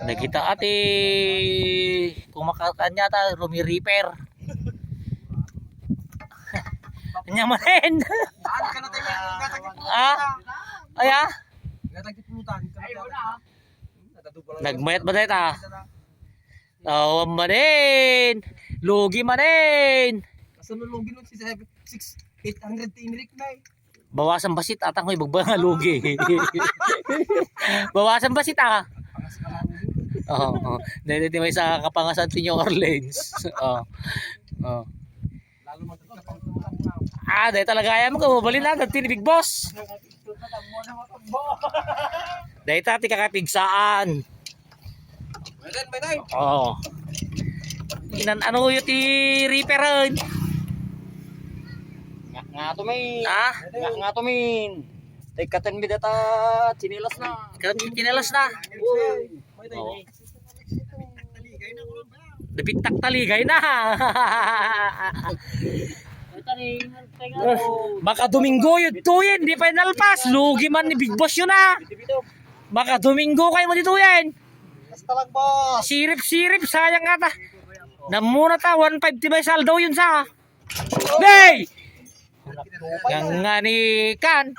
Nakita ate kung makakanya ta Rumi Reaper. Kanya manin. Ah? Aya? Nagmayat ba dito? Tawang manin. Lugi manin. Kasunod lugi nun si 800 tinrik na eh. Bawasan basit atang ko ibagba nga lugi. Bawasan basit ah. Oo. Dahil may sa kapangasan tinyo Orleans. Oo. Oo. Lalo magkakapang Dahil talaga ayaw mo kumabali na dati ni Big Boss. Dahil tati kakapigsaan. May Oo. Inan ano yung ti Reaperan? nga to may. Ah? Nga to min. Tay katan mi data chinilas na. Kinelas na. Oo. Dapitak taligay na. Baka Domingo yun tuyin, di pa inalpas. Lugi man ni Big Boss yun ah. Baka Domingo kayo mo dito yan. Basta lang boss. Sirip-sirip, sayang nga ta. Namuna ta, 150 by saldo yun sa. Hey! Yang nga ni Kan.